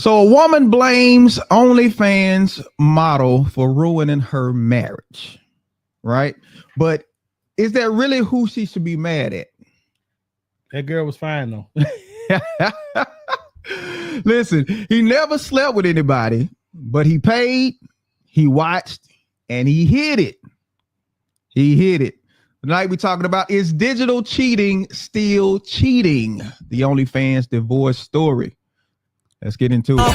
So a woman blames OnlyFans model for ruining her marriage, right? But is that really who she should be mad at? That girl was fine though. Listen, he never slept with anybody, but he paid, he watched, and he hid it. He hid it. Tonight we're talking about, is digital cheating still cheating? The OnlyFans divorce story. Let's get into it.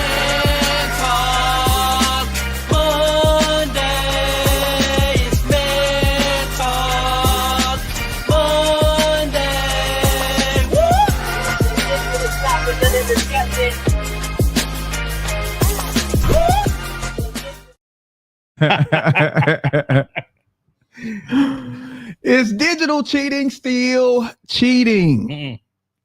Is digital cheating still cheating? Mm-mm.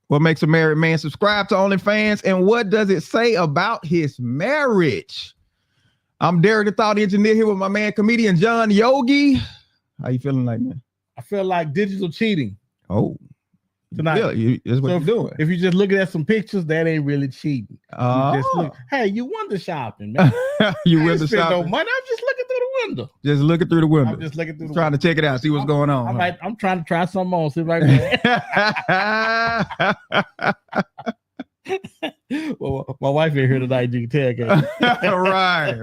What makes a married man subscribe to OnlyFans, and what does it say about his marriage? I'm Derek, the thought engineer, here with my man, comedian John Yogi. How you feeling like, man? I feel like digital cheating. Oh, tonight. Yeah, that's what you're doing. If you just looking at some pictures, that ain't really cheating. Hey, you window shopping, man. You window shopping? No money. I'm just looking through the window. Just looking through the window. I'm just looking through the trying window. To check it out, see what's going on. I'm trying to try something on. See if I can. Well, my wife ain't here tonight. You can tell. Right.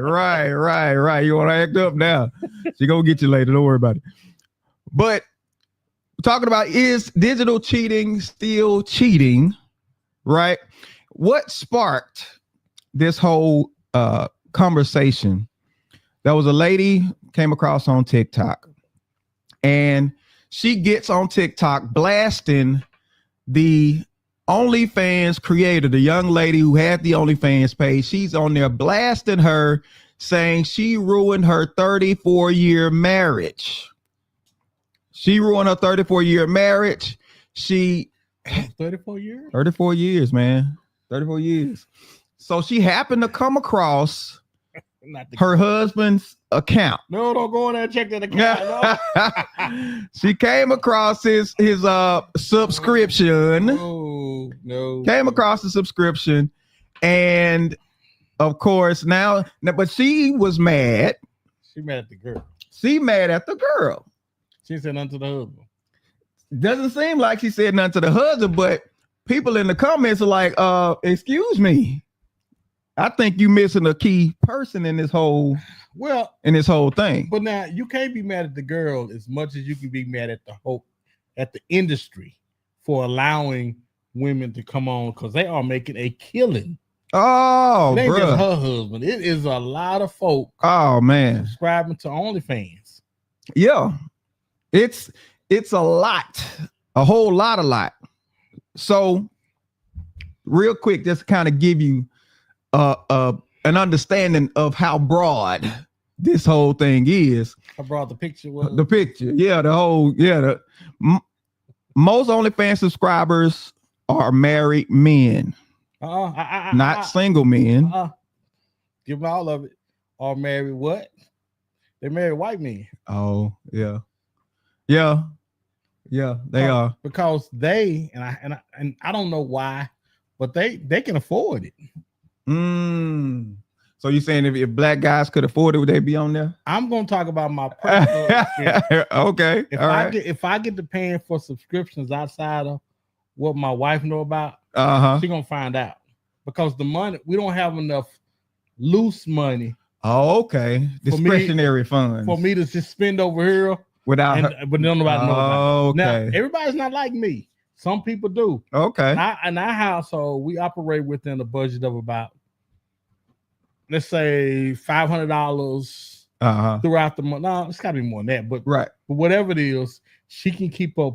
You want to act up now? She gonna get you later. Don't worry about it. But we're talking about, is digital cheating still cheating? Right? What sparked this whole conversation? There was a lady came across on TikTok, and she gets on TikTok blasting the OnlyFans creator, the young lady who had the OnlyFans page. She's on there blasting her, saying she ruined her 34-year marriage. She ruined her 34-year marriage. 34 years? 34 years, man. 34 years. So she happened to come across her husband's account. No, don't go in there and check that account. She came across his subscription. No. Came across the subscription, and of course but she was mad. She mad at the girl. She mad at the girl. She said nothing to the husband. Doesn't seem like she said nothing to the husband, but people in the comments are like, excuse me. I think you missing a key person in this whole thing. But now you can't be mad at the girl as much as you can be mad at the industry for allowing women to come on, because they are making a killing. Oh, it ain't bruh. just her husband. It is a lot of folk. Oh man, subscribing to OnlyFans. Yeah, it's a lot, a whole lot. So, real quick, just kind of give you an understanding of how broad this whole thing is. How broad the picture was? The picture, yeah, most OnlyFans subscribers are married men, not single men. Give them all of it. Are married what? They're married white men. Oh, yeah, they are, because they and I don't know why, but they can afford it. So you're saying if black guys could afford it, would they be on there? I'm gonna talk about my personal experience. Okay. If I get to paying for subscriptions outside of what my wife know about, she's gonna find out, because the money, we don't have enough loose money. Oh, okay. Discretionary funds for me to just spend over here without but nobody knows about it. Okay. Now, everybody's not like me. Some people do. Okay. In our household, we operate within a budget of about, let's say, $500 throughout the month. No, it's got to be more than that. But right. But whatever it is, she can keep a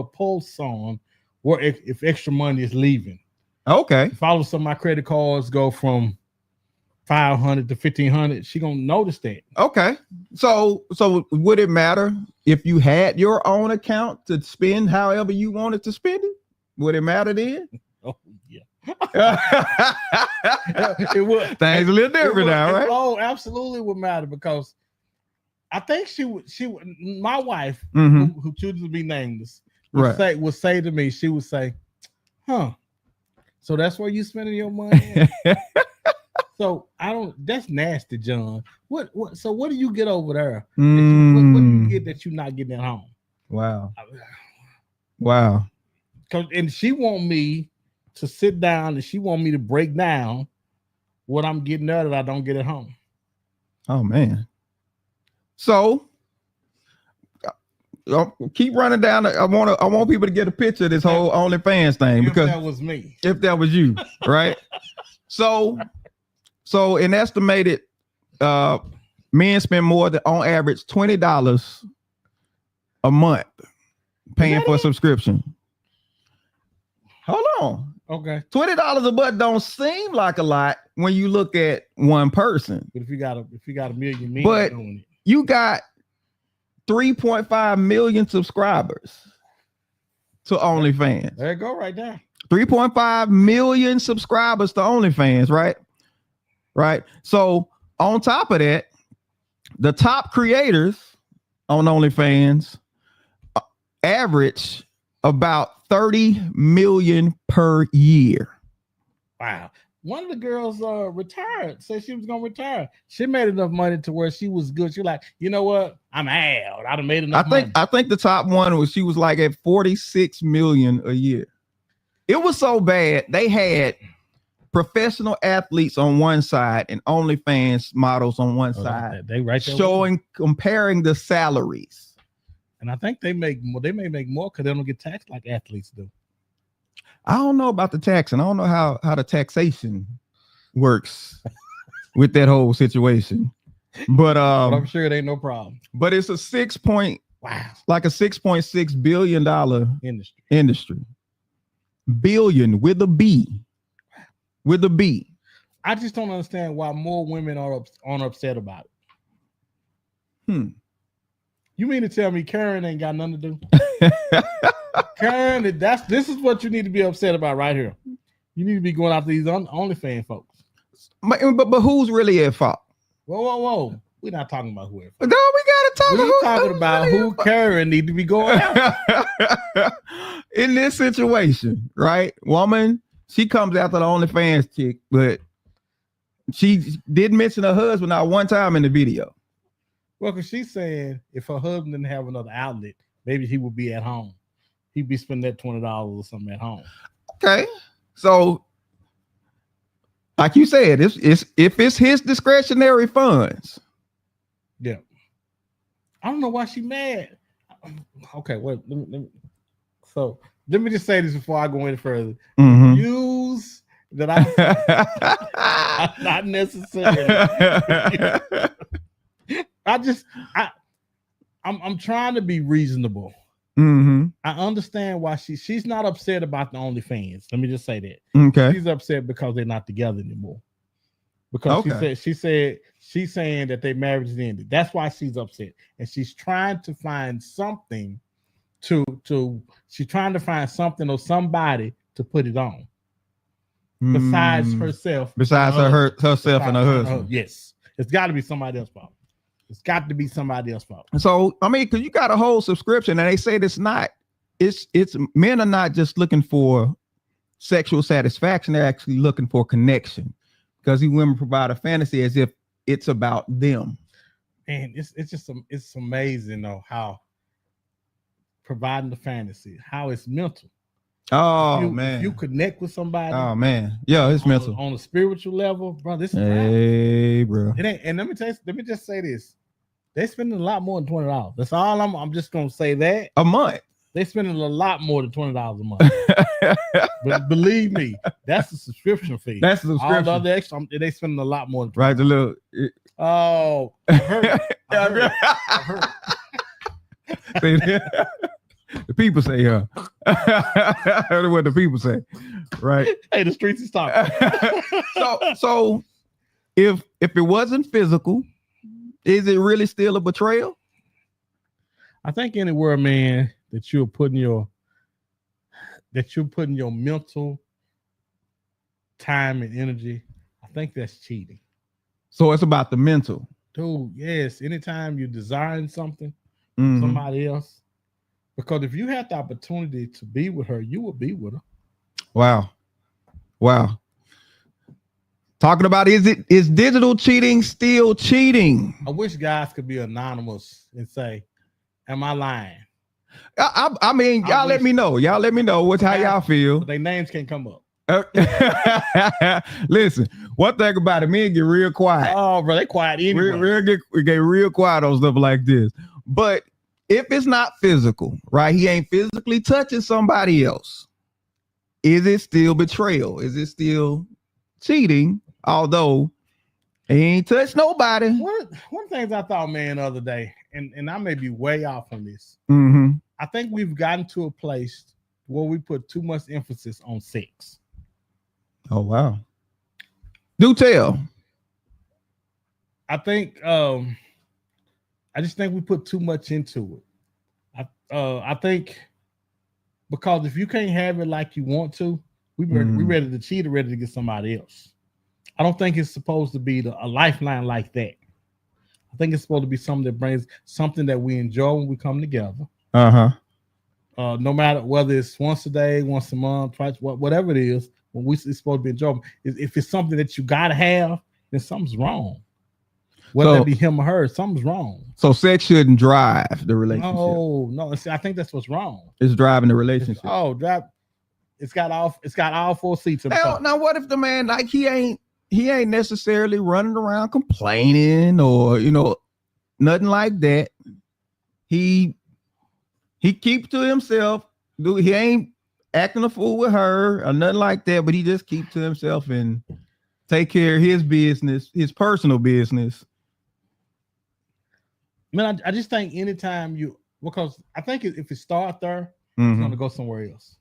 pulse on where if extra money is leaving. Okay. If all of a sudden my credit cards go from $500 to $1,500, she gonna notice that. Okay. So would it matter if you had your own account to spend however you wanted to spend it? Would it matter then? Oh yeah. It would. Things a little different now, right? Oh, absolutely would matter, because I think she would. My wife, Mm-hmm. who chooses to be nameless, Right. would say to me, she would say, "Huh? So that's where you spending your money?" So I don't. That's nasty, John. What? So what do you get over there? What do you get that you're not getting at home? Wow. Wow. And she want me to sit down, and she want me to break down what I'm getting there that I don't get at home. Oh man. So keep running down. I want people to get a picture of this whole OnlyFans thing, because that was me, if that was you, right? So an estimated men spend more than, on average, $20 a month paying for a subscription. Hold on. Okay. $20 a month don't seem like a lot when you look at one person. But if you got a million men but doing it. You got 3.5 million subscribers to OnlyFans. There you go, right there. 3.5 million subscribers to OnlyFans, right? Right. So on top of that, the top creators on OnlyFans average about 30 million per year. Wow. One of the girls retired, said she was gonna retire. She made enough money to where she was good. She like, you know what? I'm out. I'd have made enough money. I think the top one was, she was like at 46 million a year. It was so bad. They had professional athletes on one side and OnlyFans models on one side. They right there comparing the salaries. And I think they make more. They may make more because they don't get taxed like athletes do. I don't know about the tax, and I don't know how the taxation works with that whole situation. But I'm sure it ain't no problem. But it's a like a $6.6 billion industry. Billion with a B. With a B. I just don't understand why more women aren't upset about it. You mean to tell me Karen ain't got nothing to do? Karen, this is what you need to be upset about right here. You need to be going after these OnlyFans folks. But who's really at fault? Whoa. We're not talking about who. No, we gotta talk. We're talking about who Karen need to be going after. In this situation, right? Woman, she comes after the OnlyFans chick, but she didn't mention her husband not one time in the video. Well, because she's saying if her husband didn't have another outlet, maybe he would be at home. He'd be spending that $20 or something at home. Okay. So, like you said, if it's his discretionary funds. Yeah. I don't know why she's mad. Okay, wait. So let me just say this before I go any further. Views that I not necessarily. I'm trying to be reasonable. I understand why she's not upset about the OnlyFans. Let me just say that. Okay. She's upset because they're not together anymore. Because she's saying that their marriage is ended. That's why she's upset. And she's trying to find something she's trying to find something or somebody to put it on. Besides herself. Besides herself and her husband. Yes. It's got to be somebody else's fault. It's got to be somebody else's fault. So, I mean, because you got a whole subscription and they say it's men are not just looking for sexual satisfaction. They're actually looking for connection, because these women provide a fantasy as if it's about them. And it's amazing though how providing the fantasy, how it's mental. If you connect with somebody. Oh man. Yeah, it's mental. On a spiritual level, bro. This is bro. It ain't, and let me just say this. They spending a lot more than $20. That's all I'm just gonna say that. A month. They spending a lot more than $20 a month. But believe me, that's the subscription fee. That's the subscription. All the other extra, they spending a lot more than $20. Right, the little Oh, I heard. The people say, I heard what the people say. Right. Hey, the streets is talking. So if it wasn't physical, is it really still a betrayal? I think anywhere, man, that you're putting your mental time and energy, I think that's cheating. So it's about the mental. Dude, yes. Anytime you're desiring something, somebody else. Because if you had the opportunity to be with her, you would be with her. Wow. Talking about is digital cheating still cheating? I wish guys could be anonymous and say, "Am I lying?" I mean, y'all let me know. Y'all let me know how y'all feel. But their names can't come up. Listen, one thing about it, men get real quiet. Oh, bro, they quiet anyway. Get real quiet on stuff like this. But if it's not physical, right? He ain't physically touching somebody else. Is it still betrayal? Is it still cheating? Although he ain't touched nobody. One of the things I thought, man, the other day, and I may be way off on this. Mm-hmm. I think we've gotten to a place where we put too much emphasis on sex. Oh, wow. Do tell. I think I just think we put too much into it. I think because if you can't have it like you want to, we ready to cheat or ready to get somebody else. I don't think it's supposed to be a lifeline like that. I think it's supposed to be something that brings something that we enjoy when we come together. No matter whether it's once a day, once a month, twice, whatever it is, when it's supposed to be enjoyable. If it's something that you gotta have, then something's wrong. Whether it be him or her, something's wrong. So sex shouldn't drive the relationship. No. I think that's what's wrong. It's driving the relationship. It's got all four seats. Now, what if the man, like, he ain't necessarily running around complaining or nothing like that. He keeps to himself. He ain't acting a fool with her or nothing like that, but he just keeps to himself and take care of his business, his personal business. Man, I just think anytime because I think if it starts there, it's going to go somewhere else.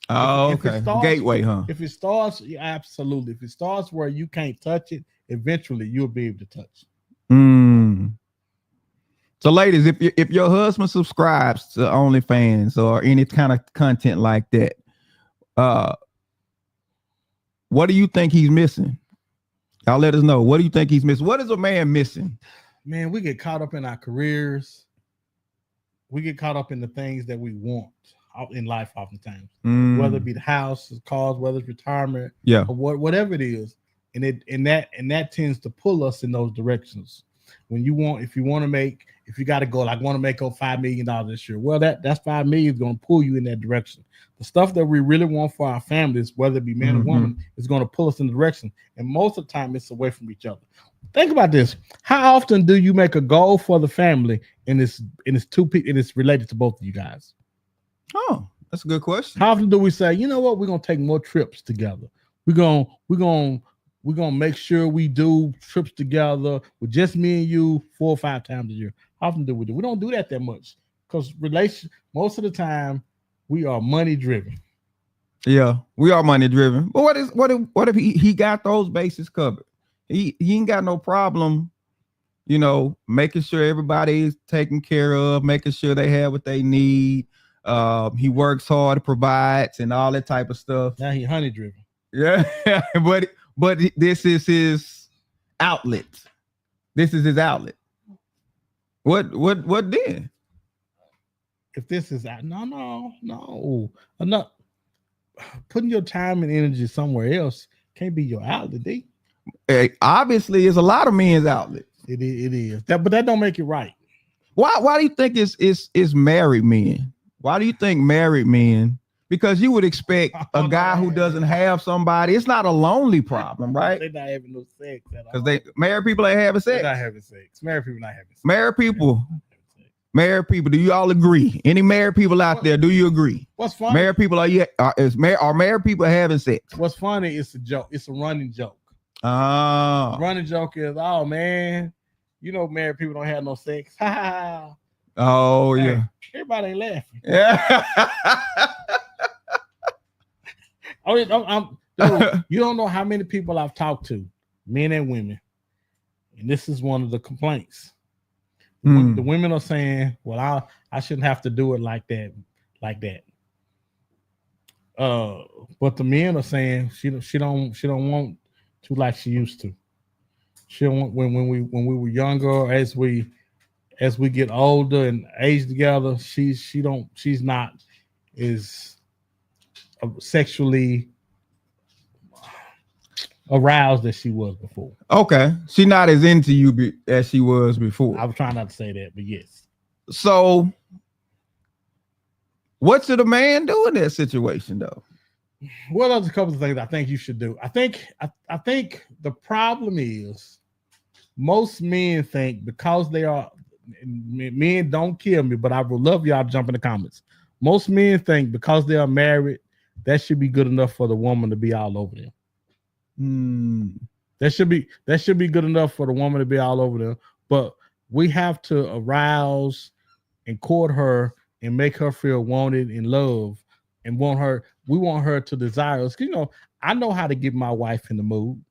Oh, okay. Gateway, huh? If it starts, absolutely. If it starts where you can't touch it, eventually you'll be able to touch it. So, ladies, if your husband subscribes to OnlyFans or any kind of content like that, what do you think he's missing? Y'all let us know. What do you think he's missing? What is a man missing? Man, we get caught up in our careers. We get caught up in the things that we want in life oftentimes, whether it be the house, the cars, whether it's retirement, or whatever it is. And that tends to pull us in those directions. If you got to go, like, want to make over $5 million this year, well, that's $5 million is going to pull you in that direction. The stuff that we really want for our families, whether it be man or woman, is going to pull us in the direction. And most of the time, it's away from each other. Think about this. How often do you make a goal for the family and it's related to both of you guys? Oh, that's a good question. How often do we say, you know what, we're gonna take more trips together? We're gonna make sure we do trips together with just me and you 4 or 5 times a year. How often do we do? We don't do that much because most of the time we are money driven. Yeah, we are money driven. But what if he got those bases covered? He ain't got no problem, making sure everybody's taken care of, making sure they have what they need. He works hard, provides, and all that type of stuff. Now he honey driven. Yeah, but this is his outlet. This is his outlet. What then? If this is no, enough. Putting your time and energy somewhere else can't be your outlet, D. Obviously, it's a lot of men's outlets. It is. But that don't make it right. Why do you think it's married men? Why do you think married men? Because you would expect a guy who doesn't have somebody. It's not a lonely problem, right? They're not having no sex at all. Because married people ain't having sex. They're not having sex. Married people not having sex. Married people. Do you all agree? Any married people out there? Do you agree? What's funny? Married people are married people having sex? What's funny? It's a joke. It's a running joke. Running joke is, oh man, married people don't have no sex. Oh yeah. Everybody ain't laughing. Yeah. Dude, you don't know how many people I've talked to, men and women, and this is one of the complaints. The women are saying, "Well, I shouldn't have to do it like that." But the men are saying she don't want to like she used to. She don't want when we were younger, as we get older and age together, she's not as sexually aroused as she was before. Okay, she not as into you as she was before. I was trying not to say that, but yes. So, what should a man do in that situation, though? Well, there's a couple of things I think you should do. I think the problem is most men think because they are men. Don't kill me, but I would love y'all to jump in the comments. Most men think because they are married, that should be good enough for the woman to be all over them. That should be good enough for the woman to be all over them. But we have to arouse and court her and make her feel wanted and loved and we want her to desire us. I know how to get my wife in the mood.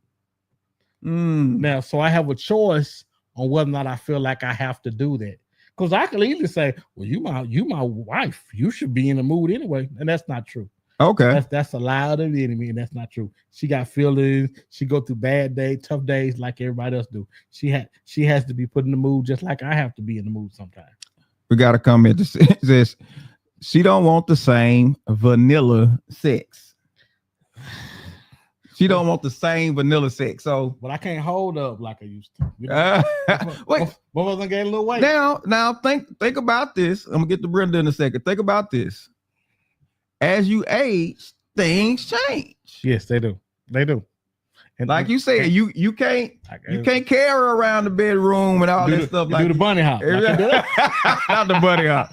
Now, so I have a choice on whether or not I feel like I have to do that. Because I can easily say, well, you my wife. You should be in the mood anyway. And that's not true. Okay. That's a lie of the enemy, and that's not true. She got feelings. She go through bad days, tough days like everybody else do. She has to be put in the mood just like I have to be in the mood sometimes. We got a comment that says she don't want the same vanilla sex. She don't want the same vanilla sex. So, but I can't hold up like I used to. Wait, both of them gained a little weight. Now think about this. I'm gonna get to Brenda in a second. Think about this. As you age, things change. Yes, they do. They do. And like you said, you can't carry her around the bedroom and all that stuff. Do the bunny hop. Not the bunny hop.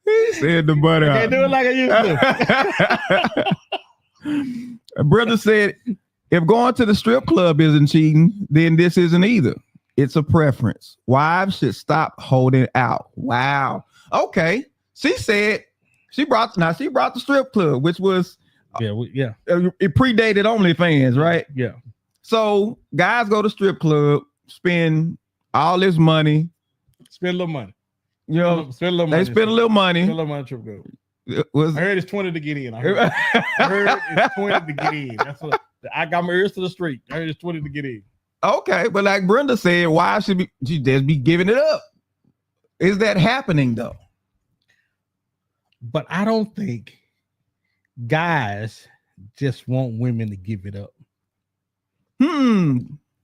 He said the bunny hop. Can't do it like I used to. Brother said, if going to the strip club isn't cheating, then this isn't either. It's a preference. Wives should stop holding out. Wow. Okay. She said she brought the strip club, which was it predated OnlyFans, right? Yeah. So guys go to strip club, spend all this money. Spend a little money. You know, they spend a little money. Spend a little money. Strip club. I heard it's 20 to get in. I heard it's 20 to get in. That's what I got my ears to the street. I heard it's 20 to get in. Okay, but like Brenda said, why should she just be giving it up? Is that happening though? But I don't think guys just want women to give it up.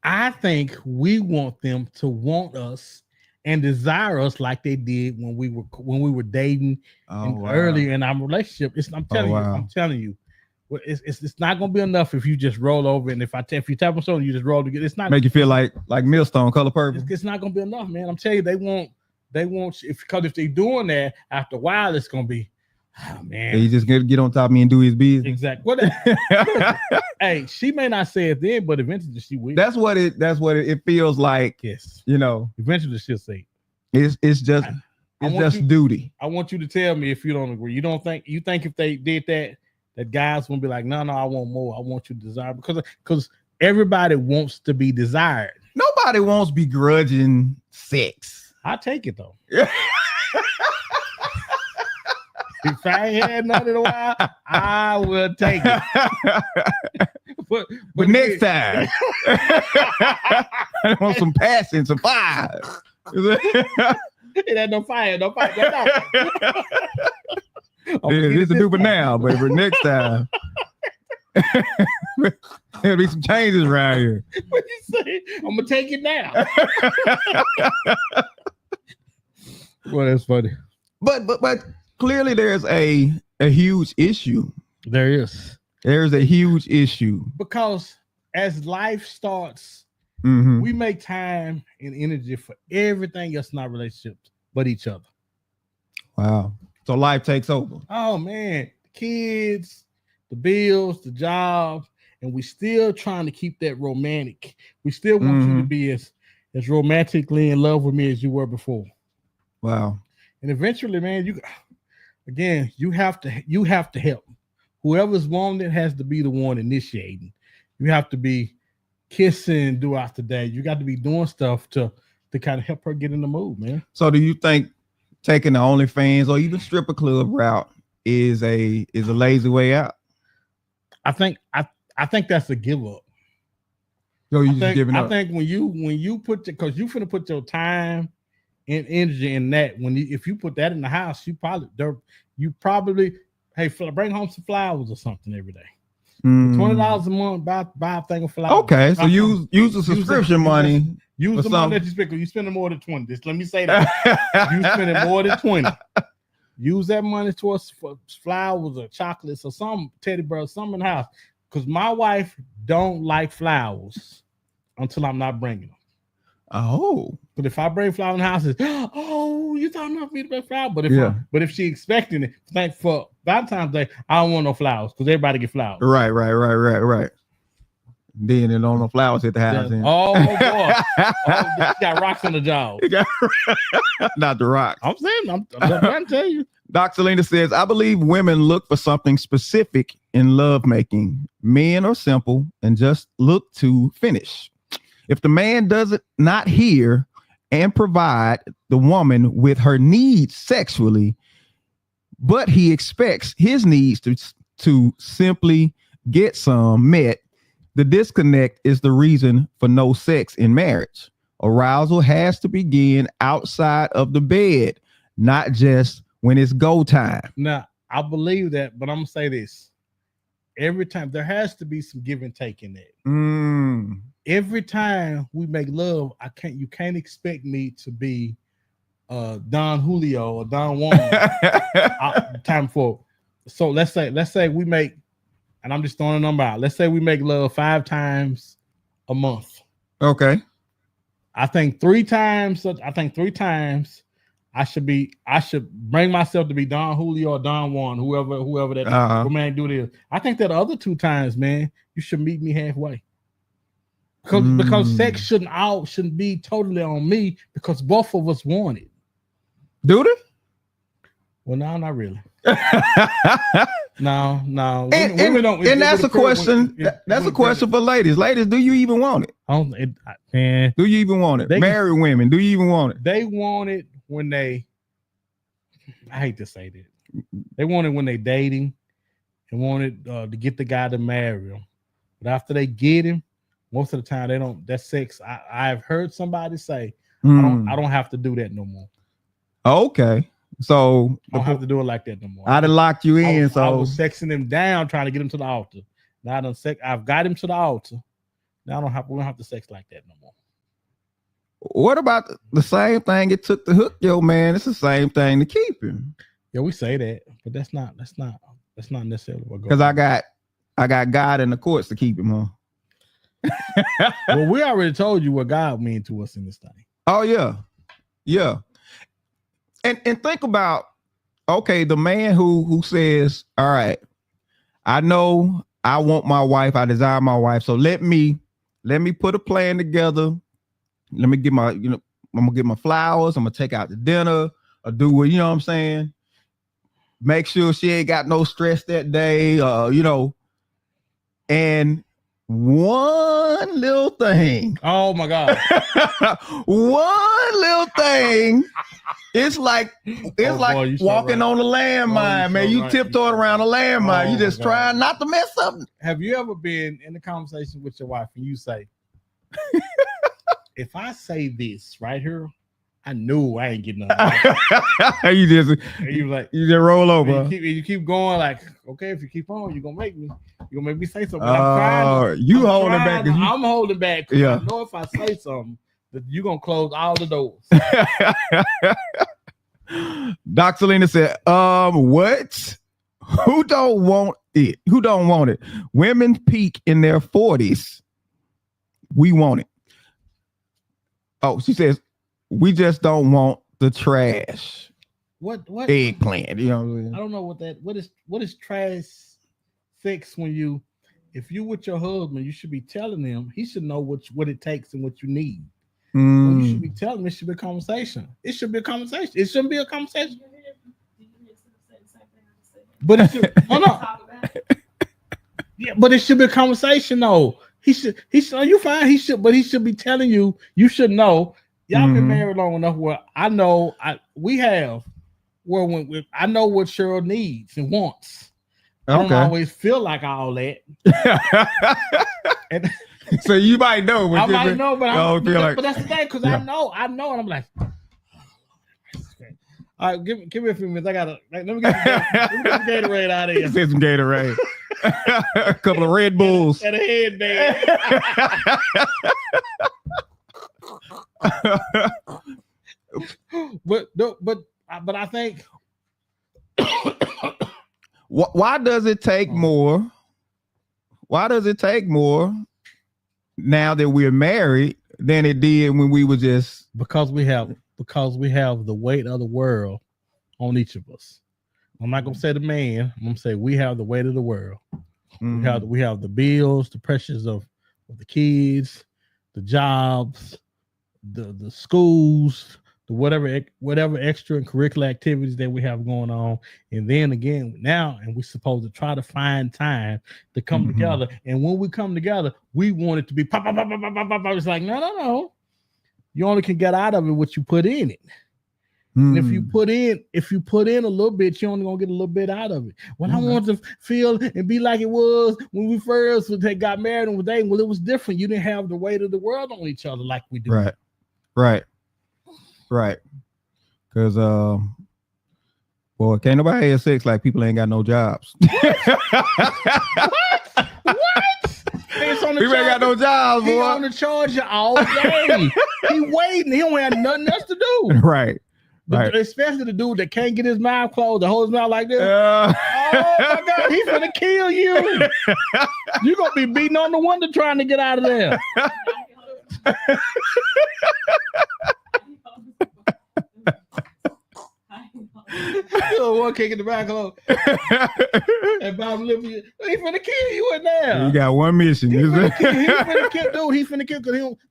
I think we want them to want us and desire us like they did when we were dating earlier in our relationship. I'm telling you. It's not gonna be enough if you just roll over and if you tap on something, you just roll together. It's not make you feel like Millstone, Color Purple. It's not gonna be enough, man. I'm telling you, they want if they're doing that after a while, it's gonna be, oh man. He just get on top of me and do his business. Exactly. Hey, she may not say it then, but eventually she will. That's what it feels like. Yes. Eventually she'll say it. It's just duty. I want you to tell me if you don't agree. You think if they did that guys won't be like, no, I want more. I want you to desire because everybody wants to be desired. Nobody wants begrudging sex. I take it though. If I ain't had none in a while, I will take it. but next time, I want some passion, some fire. It ain't no fire, no fire. This is a duper now, but for next time, there'll be some changes around here. What you say? I'm gonna take it now. Well, that's funny. But clearly, there's a huge issue. There's a huge issue because as life starts, we make time and energy for everything else in our relationships but each other. Wow. So life takes over. Oh man, the kids, the bills, the job, and we still trying to keep that romantic. We still want you to be as romantically in love with me as you were before. Wow. And eventually, man, you have to help. Whoever's wanting it has to be the one initiating. You have to be kissing throughout the day. You got to be doing stuff to kind of help her get in the mood, man. So do you think taking the OnlyFans or even stripper club route is a lazy way out? I think that's a give up. So you just giving up. I think when you put because you finna put your time and energy in that. If you put that in the house, you probably hey, bring home some flowers or something every day. $20 a month, buy a thing of flowers. Okay, so use the subscription money. Use the money that you spend. You spending more than 20. Just let me say that. You spending more than 20. Use that money towards flowers or chocolates or some teddy bear, something in the house. Because my wife don't like flowers until I'm not bringing them. Oh, but if I bring flowers in the house, it's, oh, you talking about me to bring flowers? But if she expecting it, thank for Valentine's Day, I don't want no flowers because everybody get flowers. Right. Then there don't no flowers at the house. Yeah. Oh boy, you got rocks on the jaw. Not the rocks. I'm saying, I'm trying to tell you. Dr. Lena says, I believe women look for something specific in lovemaking. Men are simple and just look to finish. If the man does not hear and provide the woman with her needs sexually, but he expects his needs to simply get some met, the disconnect is the reason for no sex in marriage. Arousal has to begin outside of the bed, not just when it's go time. Now, I believe that, but I'm going to say this. Every time, there has to be some give and take in that. Every time we make love, you can't expect me to be Don Julio or Don Juan. Time for. So let's say we make, and I'm just throwing a number out. Let's say we make love 5 times a month. Okay. I think 3 times I should bring myself to be Don Julio or Don Juan, whoever that romantic dude is. I think that other 2 times, man, you should meet me halfway. Because sex shouldn't be totally on me because both of us want it. Do they? Well, no, not really. No. Women don't. And that's a question. That's a question for ladies. Ladies, do you even want it? Man, do you even want it? Married women, do you even want it? They want it when they. I hate to say that. They want it when they dating, and want it to get the guy to marry them. But after they get him, most of the time they don't. That sex. I've heard somebody say, I don't have to do that no more. Okay. So I don't have to do it like that no more. I'd have locked you in. I was sexing him down, trying to get him to the altar. Now I've got him to the altar. Now we don't have to sex like that no more. What about the same thing it took to hook your man? It's the same thing to keep him. Yeah, we say that, but that's not necessarily what goes. Because I got God in the courts to keep him, huh? Well, we already told you what God means to us in this thing. Oh yeah. And think about, okay, the man who says, all right, I know I want my wife, I desire my wife, so let me put a plan together. Let me get I'm gonna get my flowers, I'm gonna take out to dinner, or do what, you know what I'm saying? Make sure she ain't got no stress that day, and one little thing. Oh my God. One little thing. It's like walking on a landmine, man. You tiptoeing around a landmine. You just trying not to mess up. Have you ever been in a conversation with your wife and you say, if I say this right here, I knew I ain't getting nothing. you just roll over. You keep going like, okay, if you keep on, you're gonna make me say something. I'm holding back. Yeah. I know if I say something, that you're gonna close all the doors. Dr. Lena said, what? Who don't want it? Who don't want it? Women peak in their 40s. We want it. Oh, she says, we just don't want the trash. What eggplant? I don't know what is trash sex when if you with your husband, you should be telling him, he should know what it takes and what you need. You should be telling him. It should be a conversation. It should be a conversation. It shouldn't be a conversation. But it should, yeah, but it should be a conversation though. He should, you fine. He should be telling you, you should know. Y'all been married long enough where I know I know what Cheryl needs and wants. I don't always feel like all that. And so you might know. But that's the thing, because I know, and I'm like, All right, give me a few minutes. I gotta let me get some Gatorade out of here. Get some Gatorade. A couple of Red Bulls and a headband. but I think why does it take more? Why does it take more now that we're married than it did when we were just? Because we have the weight of the world on each of us. I'm not gonna say the man. I'm gonna say we have the weight of the world. Mm-hmm. We have the bills, the pressures of the kids, the jobs, the schools, the whatever extra and curricular activities that we have going on, and then again now, and we're supposed to try to find time to come together. And when we come together, we want it to be pop, pop, pop, pop, pop, pop. It's like no. You only can get out of it what you put in it. And if you put in a little bit, you're only gonna get a little bit out of it. When I want to feel and be like it was when we first got married and were dating, well, it was different. You didn't have the weight of the world on each other like we do. Right. Because boy, can't nobody have sex like people ain't got no jobs. What? People ain't got no jobs, boy. He on the charger all day. He waiting. He don't have nothing else to do. Right. Especially the dude that can't get his mouth closed, that holds his mouth like this. Oh my God, he's gonna kill you. You're gonna be beating on the window trying to get out of there. One kick in the back close. And Bob Livia, he's finna kill you in there. You got one mission. He's finna kill, dude. He's finna kill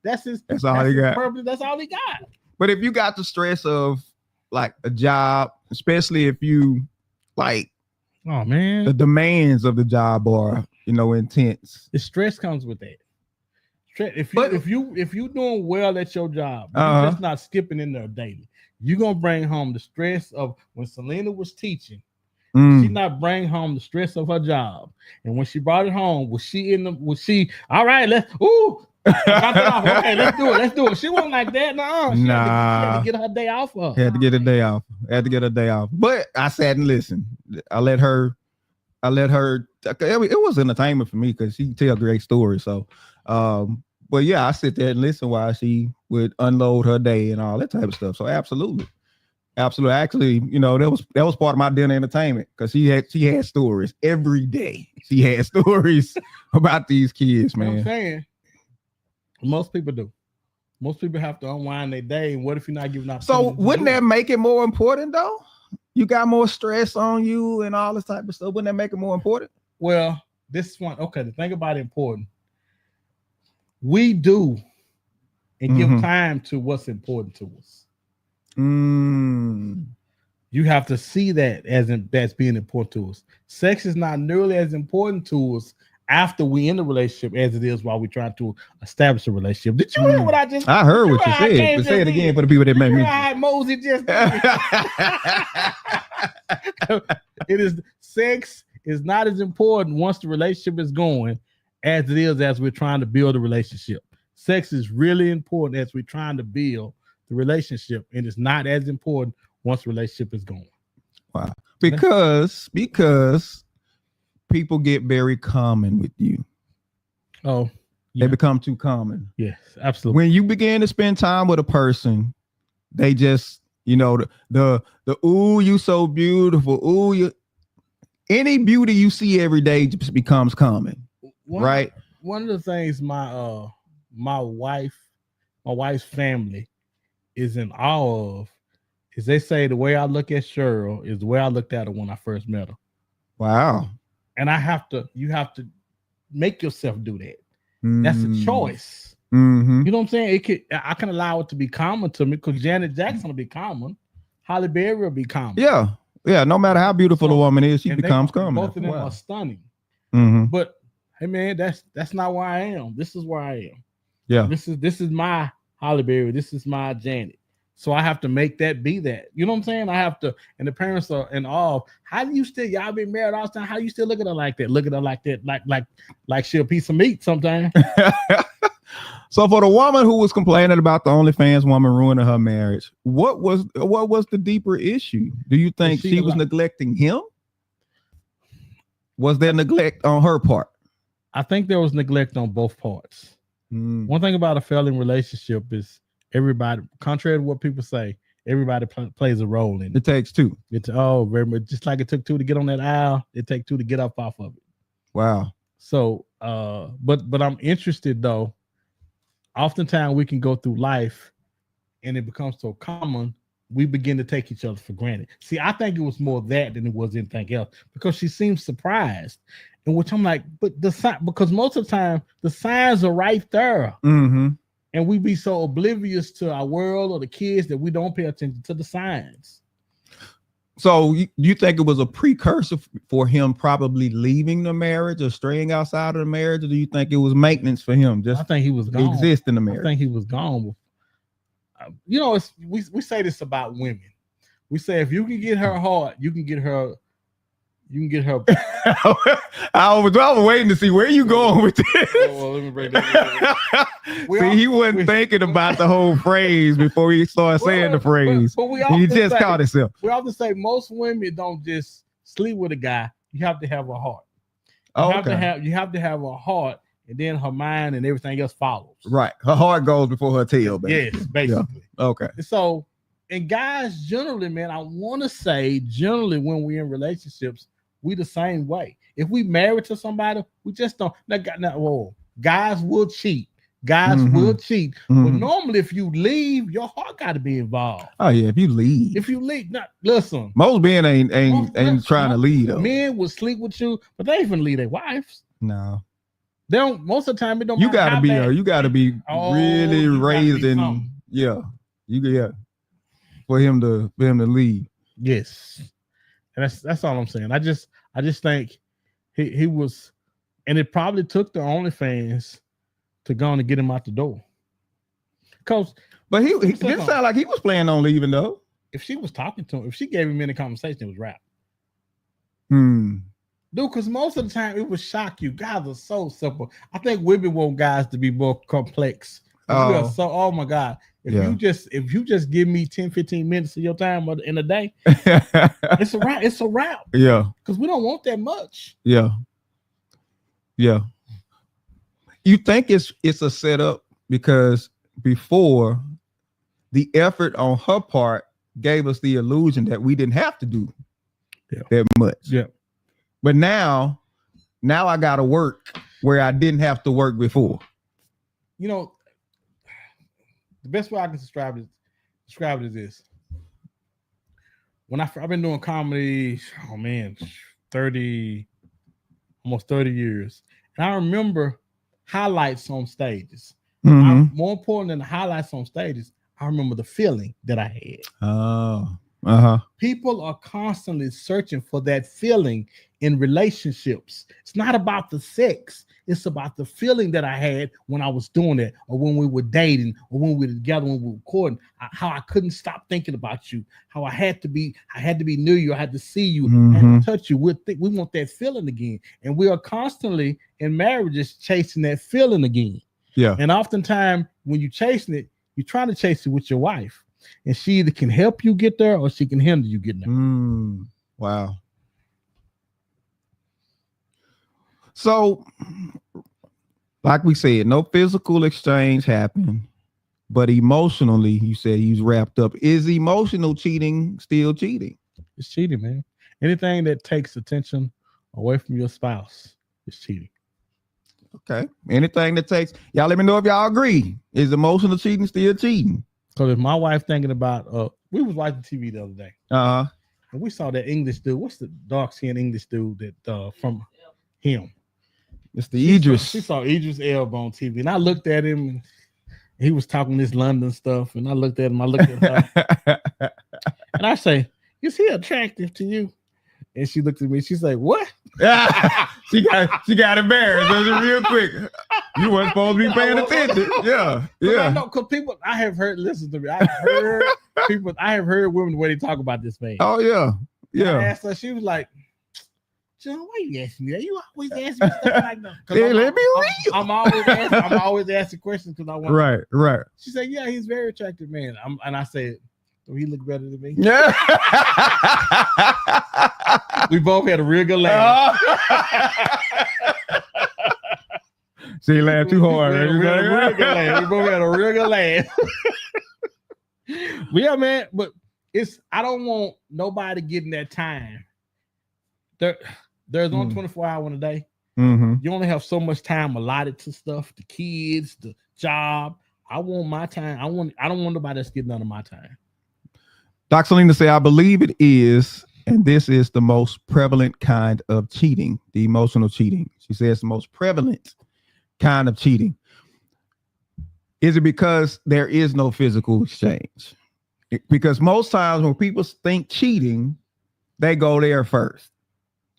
because that's all he got. Purpose. That's all he got. But if you got the stress of like a job, especially if you like, oh man, the demands of the job are intense. The stress comes with that. If you doing well at your job, you're just not skipping in there daily. You're gonna bring home the stress of when Selena was teaching. She not bring home the stress of her job. And when she brought it home, was she all right, okay, let's do it. She wasn't like that. She had to get her day off of. Had to get a day off. But I sat and listened. I let her it was entertainment for me because she tell great stories. So but yeah, I sit there and listen while she would unload her day and all that type of stuff. So absolutely. Actually, that was part of my dinner entertainment because she had stories every day. She had stories about these kids, man. I'm saying most people do. Most people have to unwind their day. And what if you're not giving up? So wouldn't that make it more important though? You got more stress on you and all this type of stuff. Wouldn't that make it more important? Well, this one, okay, the thing about it important. We do and give time to what's important to us. You have to see that that's being important to us. Sex is not nearly as important to us after we in the relationship as it is while we're trying to establish a relationship. Did you hear what I just? I heard what you said. But say it again for the people that make me. Mosey just. Sex is not as important once the relationship is going as it is as we're trying to build a relationship. Sex is really important as we're trying to build the relationship, and it's not as important once the relationship is going. Wow. Because people get very common with you. Oh, yeah. They become too common. Yes, absolutely. When you begin to spend time with a person, they just, the ooh, you so beautiful. Ooh, any beauty you see every day just becomes common. Right? One of the things my wife's family is in awe of is they say the way I look at Cheryl is the way I looked at her when I first met her. Wow. And you have to make yourself do that. That's a choice. You know what I'm saying? I can allow it to be common to me because Janet Jackson will be common. Halle Berry will be common. Yeah. No matter how beautiful a woman is, she becomes common. Both of them are stunning. But hey man, that's not where I am. This is where I am. Yeah. This is my Halle Berry. This is my Janet. So I have to make that be that. You know what I'm saying? I have to, and the parents are in awe. How do you still, y'all been married all the time? How do you still look at her like that? Look at her like that, like she'll piece of meat sometimes. So for the woman who was complaining about the OnlyFans woman ruining her marriage, what was the deeper issue? Do you think she was neglecting him? Was there neglect on her part? I think there was neglect on both parts. One thing about a failing relationship is everybody, contrary to what people say, everybody plays a role in it. It takes two. It's very much just like it took two to get on that aisle. It takes two to get up off of it. Wow. So, but I'm interested though. Oftentimes we can go through life, and it becomes so common we begin to take each other for granted. See, I think it was more that than it was anything else because she seemed surprised. In which I'm like, but because most of the time the signs are right there, and we be so oblivious to our world or the kids that we don't pay attention to the signs. So you think it was a precursor for him probably leaving the marriage or straying outside of the marriage, or do you think it was maintenance for him? I think he was gone. Exist in the marriage. I think he was gone. You know, we say this about women. We say if you can get her heart, you can get her. I was waiting to see where you going with this. Well, let me break that. See, he wasn't thinking about the whole phrase before he started saying the phrase. But he just caught himself. We often say most women don't just sleep with a guy. You have to have a heart. You have to have a heart, and then her mind and everything else follows. Right. Her heart goes before her tail, baby. Yes, basically. Yeah. Okay. So, and guys generally, man, I want to say generally when we're in relationships, we the same way. If we married to somebody, we just don't. Guys will cheat. Guys will cheat. But normally, if you leave, your heart got to be involved. Oh yeah, if you leave, listen. Most men ain't trying to leave. Though. Men will sleep with you, but they even leave their wives. No, they don't. Most of the time, it don't. You gotta be really raised in for him to leave. Yes. And that's all I'm saying. I just think he was, and it probably took the OnlyFans to go on and get him out the door. But he didn't sound like he was planning on leaving though. If she was talking to him, if she gave him any conversation, it was rap. Dude, because most of the time it would shock you. Guys are so simple. I think women want guys to be more complex. Oh my God. If you just give me 10, 15 minutes of your time in a day, it's a wrap. It's a wrap. Yeah. Because we don't want that much. Yeah. Yeah. You think it's a setup because before the effort on her part gave us the illusion that we didn't have to do that much. Yeah. But now I gotta work where I didn't have to work before. You know, the best way I can describe it is this. When I've been doing comedy, almost 30 years. And I remember highlights on stages. More important than the highlights on stages, I remember the feeling that I had. People are constantly searching for that feeling in relationships. It's not about the sex. It's about the feeling that I had when I was doing it, or when we were dating, or when we were together, when we were recording. How I couldn't stop thinking about you. How I had to be near you. I had to see you. I had to touch you. We want that feeling again, and we are constantly in marriages chasing that feeling again. Yeah. And oftentimes when you're chasing it, you're trying to chase it with your wife, and she either can help you get there or she can hinder you getting there. Wow. So, like we said, no physical exchange happened, but emotionally, you said he was wrapped up. Is emotional cheating still cheating? It's cheating, man. Anything that takes attention away from your spouse is cheating. Okay. Anything that takes, y'all let me know if y'all agree. Is emotional cheating still cheating? Because if my wife thinking about, we was watching TV the other day. And we saw that English dude. What's the dark-skinned English dude that from him? It's the Idris. She saw Idris Elba on TV, and I looked at him, and he was talking this London stuff, and I looked at him. I looked at her, and I say, "Is he attractive to you?" And she looked at me. She's like, "What?" she got embarrassed real quick. You weren't supposed to be paying attention. Yeah. I know, because people, I have heard. Listen to me. I have heard women the way they talk about this man. Oh yeah. I asked her. She was like, John, why you asking me that? You always ask me stuff like that. Let me real. I'm always asking questions because I want. Right. She said, "Yeah, he's a very attractive man." And I said, "Do he look better than me?" Yeah. We both had a real good laugh. See, you laughed too hard. We both had a real good laugh. But yeah, man. But I don't want nobody getting that time. There's only 24 hours in a day. Mm-hmm. You only have so much time allotted to stuff, the kids, the job. I want my time. I don't want nobody else getting none of my time. Dr. Selena said, I believe it is, and this is the most prevalent kind of cheating, the emotional cheating. She says the most prevalent kind of cheating. Is it because there is no physical exchange? Because most times when people think cheating, they go there first.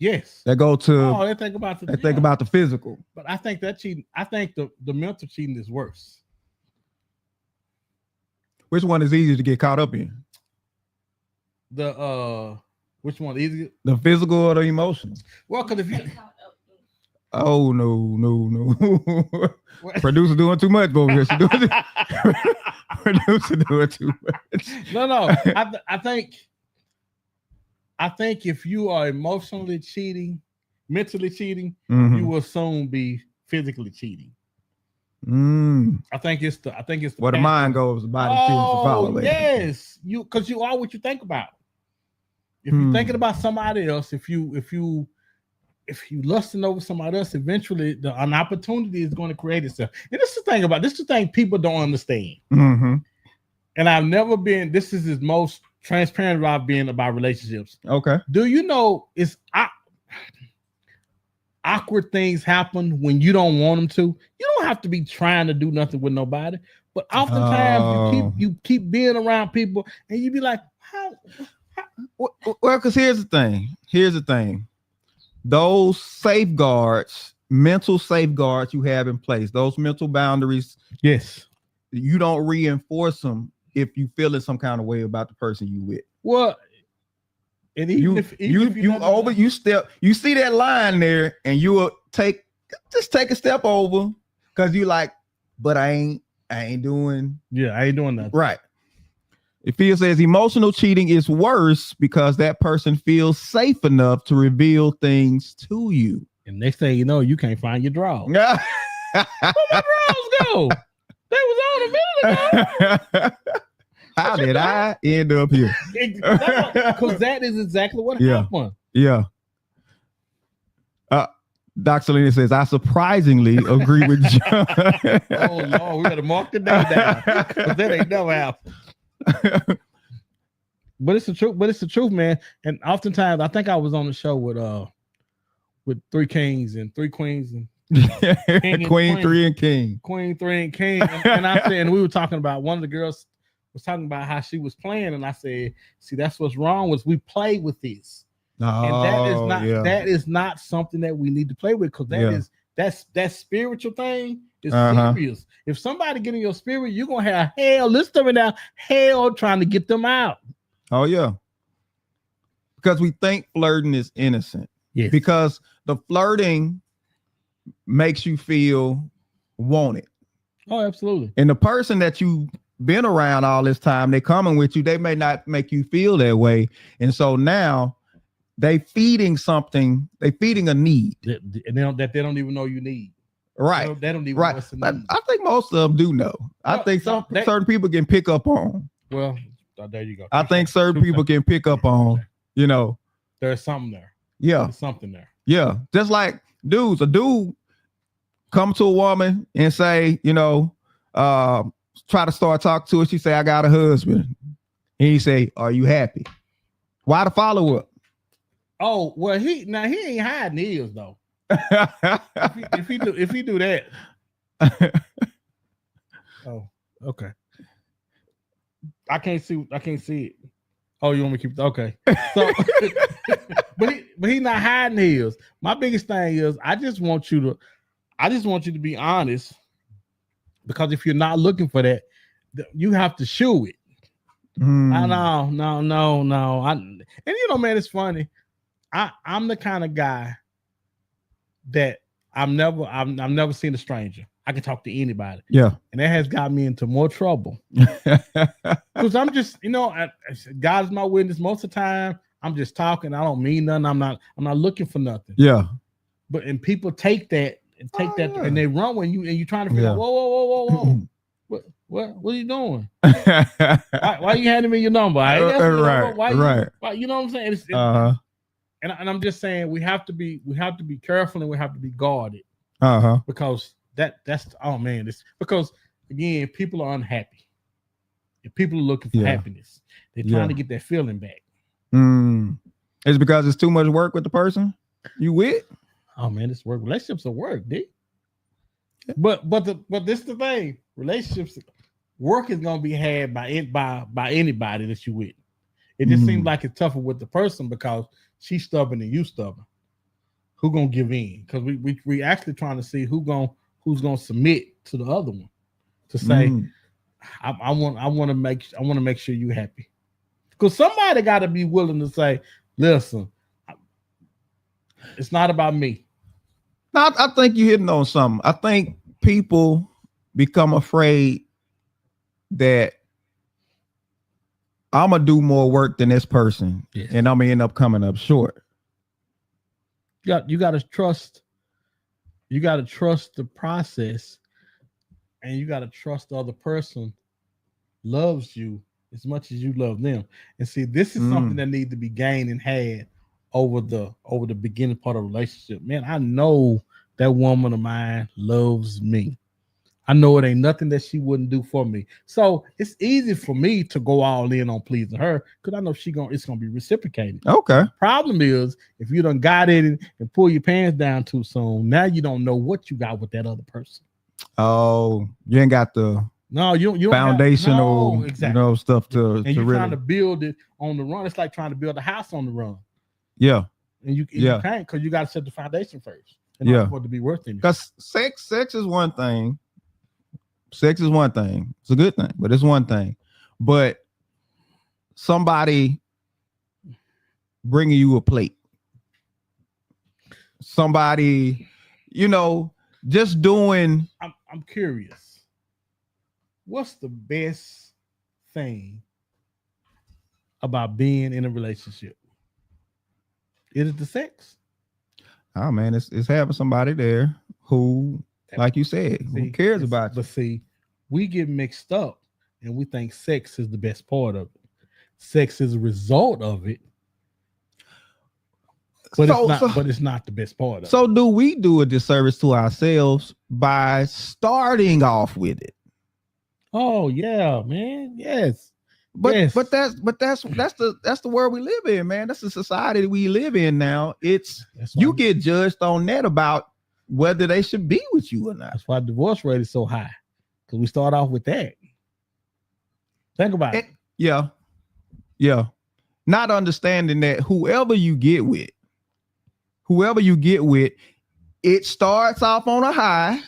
Yes. They go to they think about the physical. But I think that cheating, I think the mental cheating is worse. Which one is easier to get caught up in? Which one easier? The physical or the emotional? Well, because if you oh no. Producer doing too much, boy. Producer doing too much. No. I think if you are emotionally cheating, mentally cheating, you will soon be physically cheating. I think it's the where the mind goes, the body tends to follow it. Yes, because you are what you think about. If you're thinking about somebody else, if you lusting over somebody else, eventually an opportunity is going to create itself. And this is the thing people don't understand. Mm-hmm. And I've never been. This is the most transparent I've been about relationships. Okay. Do you know it's awkward things happen when you don't want them to? You don't have to be trying to do nothing with nobody, but oftentimes you keep being around people and you be like, how? Well, because here's the thing. Those safeguards, mental safeguards you have in place, those mental boundaries, yes, you don't reinforce them if you feel in some kind of way about the person you with. Well, and even if you see that line there, and you will take a step over because you like, but I ain't doing that. Right. It feels as emotional cheating is worse because that person feels safe enough to reveal things to you. And next thing you know, you can't find your drawers. Yeah. Where my drawers go? They was on a minute ago. How did I end up here? Because that is exactly what happened. Yeah. Dr. Selena says, I surprisingly agree with John. Oh, Lord, we got to mark the day down. Because that ain't never happened. But it's the truth, man. And oftentimes I think I was on the show with three kings and three queens and Queen, three, and king. Queen, three, and king. And I said, and we were talking about, one of the girls was talking about how she was playing, and I said, see, that's what's wrong with we play with this. And that is not something that we need to play with, because that spiritual thing is serious. If somebody get in your spirit, you're gonna have hell. Listen to me now, hell trying to get them out. Oh yeah, because we think flirting is innocent. Yes. Because the flirting makes you feel wanted. Oh, absolutely. And the person that you've been around all this time, they coming with you, they may not make you feel that way, and so now they feeding something. They feeding a need that they don't even know you need. Right. They don't even know what's the but need. I think most of them do know. I think certain people can pick up on. Well, there you go. I think certain people can pick up on, there's something there. Yeah. There's something there. Yeah. Just like dudes, a dude come to a woman and say, try to start talking to her. She say, I got a husband. And he say, are you happy? Why the follow-up? Oh, well, he ain't hiding his though. if he do that. Oh, okay. I can't see it. Oh, you want me to keep okay. So but he not hiding his. My biggest thing is I just want you to be honest, because if you're not looking for that, you have to show it. No. And man, it's funny. I'm the kind of guy that I've never seen a stranger. I can talk to anybody. Yeah. And that has got me into more trouble. Because I'm just, God's my witness. Most of the time, I'm just talking. I don't mean nothing. I'm not looking for nothing. Yeah. And people take that and they run when you're trying to figure out, whoa. What are you doing? Why are you handing me your number? Right. Why, you know what I'm saying? And I'm just saying we have to be careful and we have to be guarded. Because that's because again, people are unhappy. If people are looking for happiness, they're trying to get that feeling back. It's because it's too much work with the person you with. Oh man, this work. Relationships are work, dude. But this is the thing. Relationships, work is gonna be had by anybody that you with. It just seems like it's tougher with the person because she's stubborn and you stubborn. Who gonna give in? Because we actually trying to see who's gonna submit to the other one to say, I want to make sure you happy. Because somebody got to be willing to say, listen, it's not about me. No, I think you're hitting on something. I think people become afraid that I'm gonna do more work than this person, and I'm gonna end up coming up short. You gotta trust. You gotta trust the process, and you gotta trust the other person loves you as much as you love them. And see, this is something that needs to be gained and had over the beginning part of a relationship. Man, I know that woman of mine loves me. I know it ain't nothing that she wouldn't do for me. So it's easy for me to go all in on pleasing her because I know it's gonna be reciprocated. Okay. Problem is, if you done got it and pull your pants down too soon, now you don't know what you got with that other person. Oh, you ain't got the you foundational stuff to and you're really trying to build it on the run. It's like trying to build a house on the run. Yeah. And you can't because you got to set the foundation first. For it to be worth it. Because sex is one thing. Sex is one thing. It's a good thing, but it's one thing. But somebody bringing you a plate, somebody, just doing. I'm curious. What's the best thing about being in a relationship? Is it the sex? Oh man, it's having somebody there who, like you said, who cares about you. But see, we get mixed up and we think sex is the best part of it. Sex is a result of it. But it's not the best part of it. So do we do a disservice to ourselves by starting off with it? Oh yeah, man. Yes. But that's the world we live in, man. That's the society we live in now. You get judged on that about whether they should be with you or not. That's why divorce rate is so high. Because we start off with that. Think about it. Yeah. Not understanding that whoever you get with, it starts off on a high.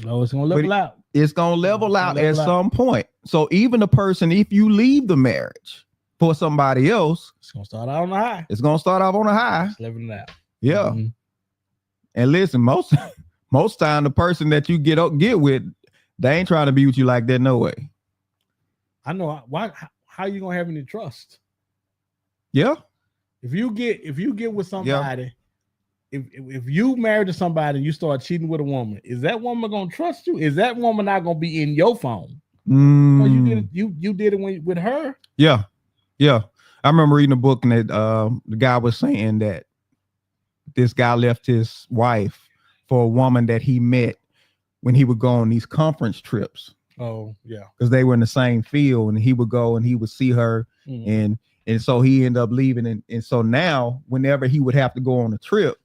No, it's gonna level out. It's gonna level out at some point. So even the person, if you leave the marriage for somebody else, it's gonna start out on a high. It's gonna start off on a high. It's leveling out. Yeah. Mm-hmm. And listen, most time the person that you get with, they ain't trying to be with you like that. No way. I know. Why? How you gonna have any trust? Yeah. If you get with somebody, if you married to somebody and you start cheating with a woman, is that woman gonna trust you? Is that woman not gonna be in your phone? Well, you did it with her. Yeah. I remember reading a book and that the guy was saying that this guy left his wife for a woman that he met when he would go on these conference trips. Oh yeah, because they were in the same field, and he would go and he would see her, and so he ended up leaving, and so now whenever he would have to go on a trip,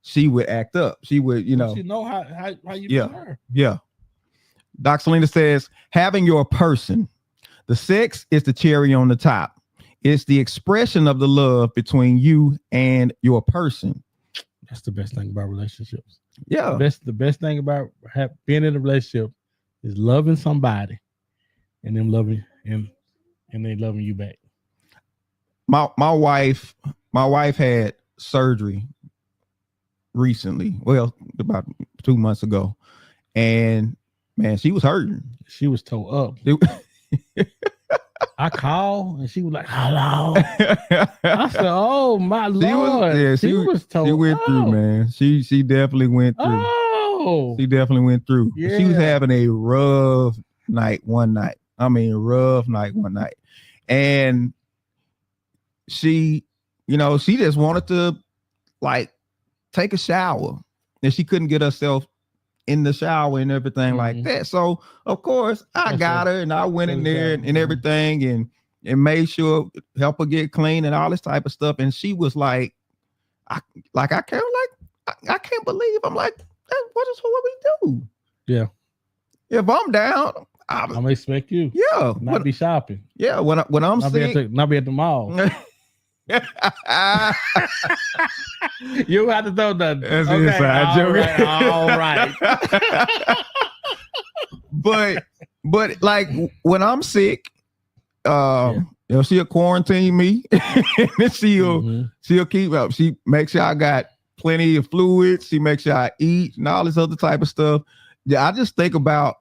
she would act up. She would, She know how you do her. Yeah. Dr. Selena says, having your person, the sex is the cherry on the top. It's the expression of the love between you and your person. That's the best thing about relationships. Yeah. The best thing about being in a relationship is loving somebody and them loving him and they loving you back. My wife had surgery recently. Well, about 2 months ago, and man, she was hurting. She was tore up. I called and she was like, "Hello." I said, "Oh my Lord." She was tore up. She went through, man. She definitely went through. Oh, she definitely went through. Yeah. She was having a rough night one night. I mean, rough night one night, and she, she just wanted to like take a shower, and she couldn't get herself in the shower and everything like that. So of course I got her, and I went in there and everything, and made sure help her get clean and all this type of stuff. And she was like, I can't believe. I'm like, what we do? Yeah. If I'm down, I'm expect you. Yeah. Not be shopping. Yeah. When I'm sick, not be at the mall. You have to throw that. That's an inside joke. All right. But like when I'm sick, she'll quarantine me. And she'll keep up. She makes sure I got plenty of fluids. She makes sure I eat and all this other type of stuff. Yeah, I just think about,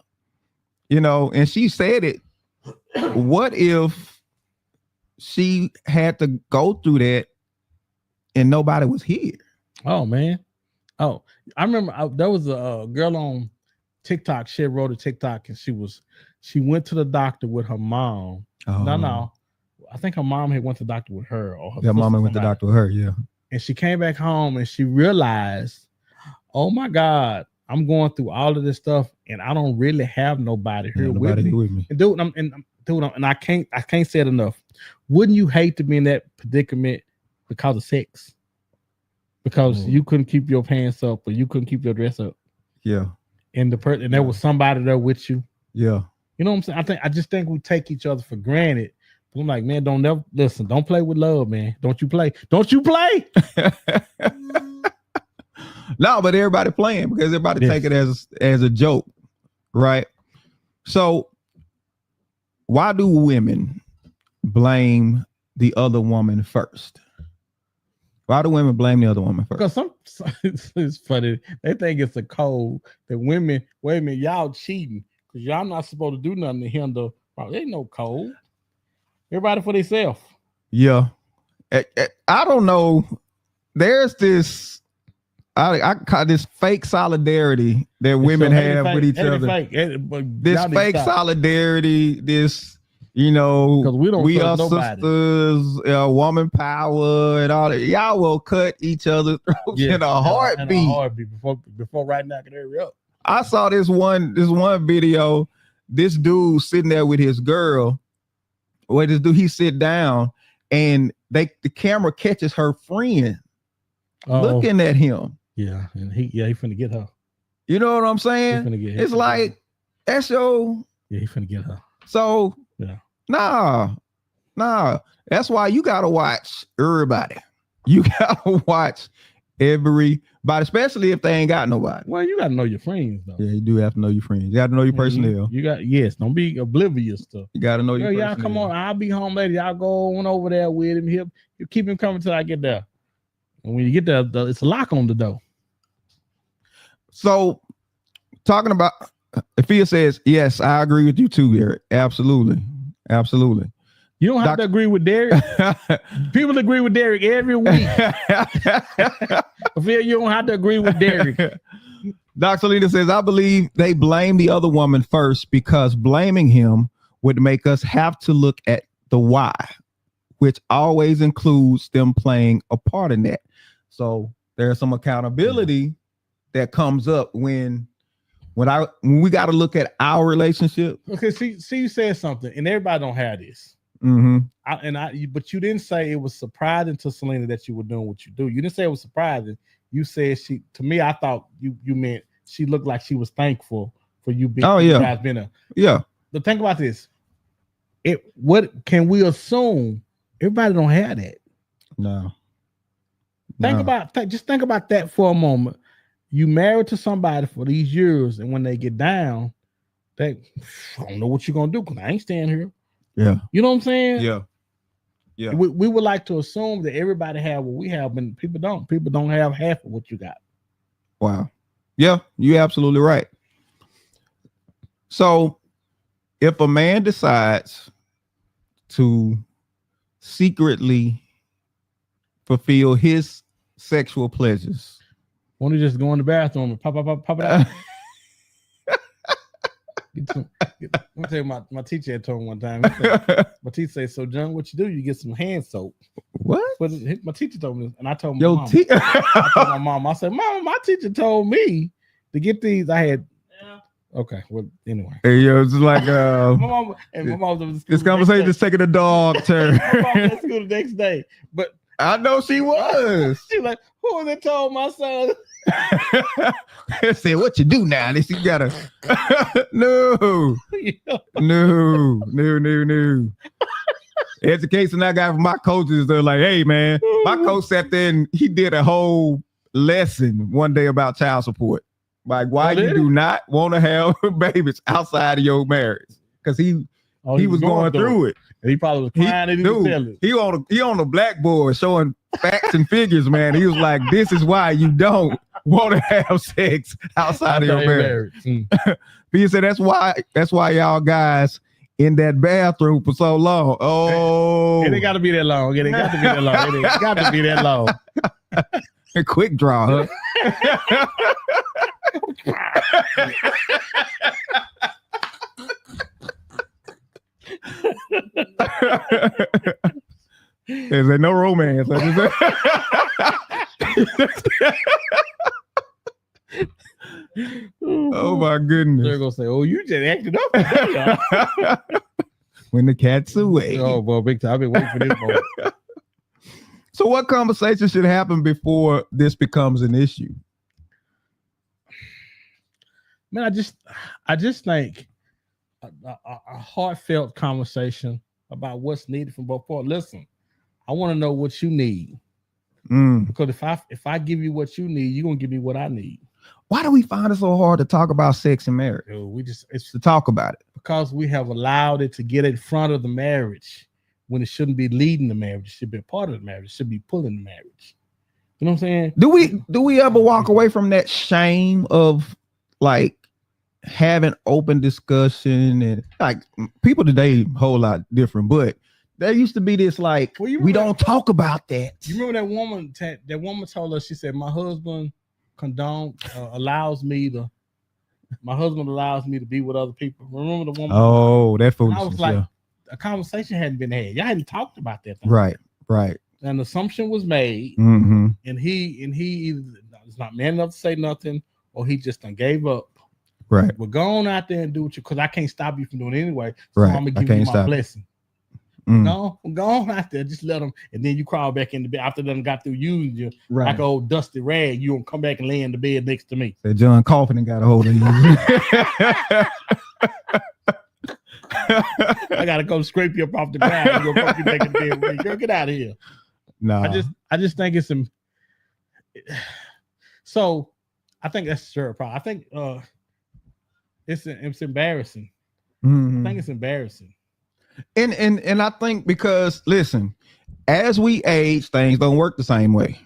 and she said it. What if she had to go through that and nobody was here? Oh man. Oh, I remember there was a girl on TikTok. She wrote a TikTok and she went to the doctor with her mom. Oh. No. I think her mom had went to the doctor with her. Or her mom went to the doctor with her, yeah. And she came back home and she realized, oh my God, I'm going through all of this stuff and I don't really have nobody here with me. And dude, and I can't say it enough. Wouldn't you hate to be in that predicament because of sex? Because you couldn't keep your pants up or you couldn't keep your dress up. Yeah. And there was somebody there with you. Yeah. You know what I'm saying? I just think we take each other for granted. But I'm like, man, don't play with love, man. Don't you play. No, but everybody playing because everybody take it as a joke, right? So why do women blame the other woman first? Why do women blame the other woman first? Because it's funny. They think it's a code that women, wait a minute, y'all cheating because y'all not supposed to do nothing to hinder. There ain't no code. Everybody for themselves. Yeah. I don't know. There's this, I call this fake solidarity that women have with each other. This fake solidarity, this, we are sisters, woman power and all that. Y'all will cut each other in a heartbeat. Before right now, can hurry up. I saw this one video, this dude sitting there with his girl. Where this dude, he sit down and the camera catches her friend looking at him. Yeah, and he finna get her. You know what I'm saying? It's like that's your. Yeah, he finna get her. So nah. That's why you gotta watch everybody. You gotta watch everybody, especially if they ain't got nobody. Well, you gotta know your friends though. Yeah, you do have to know your friends. You gotta know your personnel. Don't be oblivious to. You gotta know your personnel. Y'all come on, I'll be home later. Y'all go on over there with him. You keep him coming till I get there. And when you get there, it's a lock on the door. So, talking about, Afia says, yes, I agree with you too, Eric. Absolutely. You don't have to agree with Derek. People agree with Derek every week. Afia, you don't have to agree with Derek. Dr. Lena says, I believe they blame the other woman first because blaming him would make us have to look at the why, which always includes them playing a part in that. So there's some accountability that comes up when we got to look at our relationship. Okay, see, you said something, and everybody don't have this. But you didn't say it was surprising to Selena that you were doing what you do. You didn't say it was surprising. You said to me, I thought you meant she looked like she was thankful for you being. You guys being a. Yeah. But think about this. What can we assume? Everybody don't have that. No. Think about that for a moment. You married to somebody for these years, and when they get down, I don't know what you're gonna do because I ain't staying here. Yeah. You know what I'm saying? Yeah. Yeah. We would like to assume that everybody have what we have, but people don't. People don't have half of what you got. Wow. Yeah, you're absolutely right. So if a man decides to secretly fulfill his sexual pleasures, won't he just go in the bathroom and pop it out? Let me tell you, my teacher had told me one time. My teacher said, "So, John, what you do? You get some hand soap." What? But my teacher told me this, and I told my Yo, mom. I told my mom. I said, "Mama, my teacher told me to get these." I had. Okay. Well, anyway. Hey, yo, it's like my mom was at school. This conversation is taking a dog turn. My mom was at school the next day, but I know she was. She was like, "Who that told my son?" I said, "What you do now?" This you gotta no. Education I got from my coaches, they're like, "Hey man," my coach sat there and he did a whole lesson one day about child support. Like why you do not want to have babies outside of your marriage. Because he was going through it. And he probably was crying. He on the blackboard showing facts and figures, man. He was like, "This is why you don't want to have sex outside of your marriage." He said that's why y'all guys in that bathroom for so long. Oh, it ain't got to be that long. It ain't got to be that long. It ain't got to be that long. A quick draw, huh? There's no romance. Oh my goodness. They're gonna say, "Oh, you just acted up." When the cat's away. Oh boy, big time. I've been waiting for this moment. So what conversation should happen before this becomes an issue? Man, I just think a heartfelt conversation about what's needed from both parties. Listen, I want to know what you need. Because if I give you what you need, you're gonna give me what I need. Why do we find it so hard to talk about sex and marriage? It's to talk about it. Because we have allowed it to get in front of the marriage when it shouldn't be leading the marriage. It should be a part of the marriage. It should be pulling the marriage. You know what I'm saying? Do we ever walk away from that shame of like having open discussion? And like people today a whole lot different, but there used to be this like we don't talk about that. You remember that woman? That woman told us, she said, my husband allows me to be with other people. Remember the woman? Oh, that foolishness. I was like, a conversation hadn't been had. Y'all hadn't talked about that. Right. An assumption was made, and he either is not man enough to say nothing, or he just done gave up. Right. Well, go on out there and do what you, because I can't stop you from doing it anyway. So right. I'm gonna give you my blessing. Go on out there, just let them, and then you crawl back in the bed after them got through using you like an old dusty rag. You gonna come back and lay in the bed next to me. Said John coughing and got a hold of you. I gotta come scrape you up off the ground. You gonna put you back in the bed with me. Girl, get out of here. No, I just think it's so. I think that's sure a problem. I think it's embarrassing. I think it's embarrassing. And I think because listen, as we age, things don't work the same way.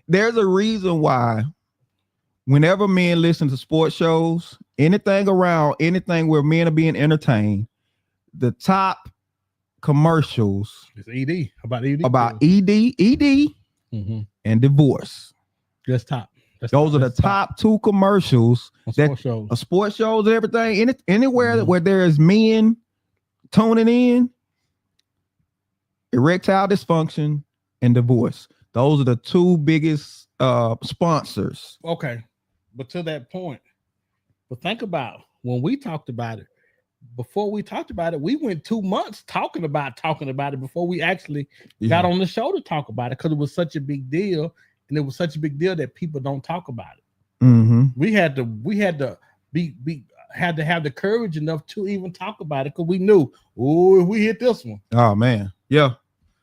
There's a reason why whenever men listen to sports shows, anything where men are being entertained, the top commercials it's ED about ED and divorce. That's top. Those are the top two commercials on sports shows and everything. Anywhere where there is men tuning in, erectile dysfunction and divorce. Those are the two biggest sponsors. Okay, but to that point, but think about when we talked about it. Before we talked about it, we went 2 months talking about it before we actually got on the show to talk about it, because it was such a big deal, and it was such a big deal that people don't talk about it. We had to have the courage enough to even talk about it, because we knew, if we hit this one. Oh man, yeah.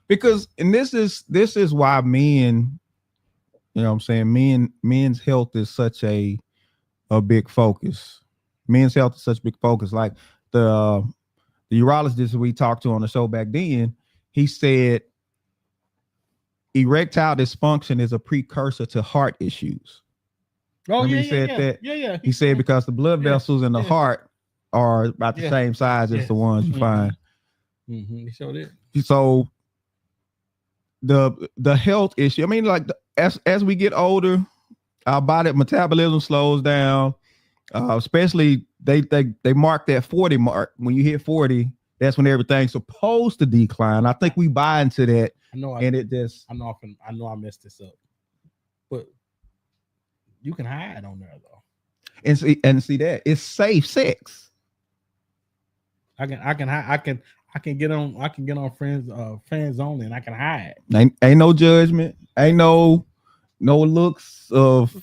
Because and this is why men, you know what I'm saying, men's health is such a big focus. Men's health is such a big focus. Like the urologist we talked to on the show back then, he said erectile dysfunction is a precursor to heart issues. Oh, Remember yeah, he said that? Yeah. He said because the blood vessels in the heart are about the same size as the ones you find. He showed it. So the health issue, I mean, like as we get older, our body metabolism slows down. Especially they mark that 40 mark. When you hit 40, that's when everything's supposed to decline. I think we buy into that. I know I messed this up, but you can hide on there though. And see that it's safe sex. I can get on friends only, and I can hide. Ain't no judgment. Ain't no looks of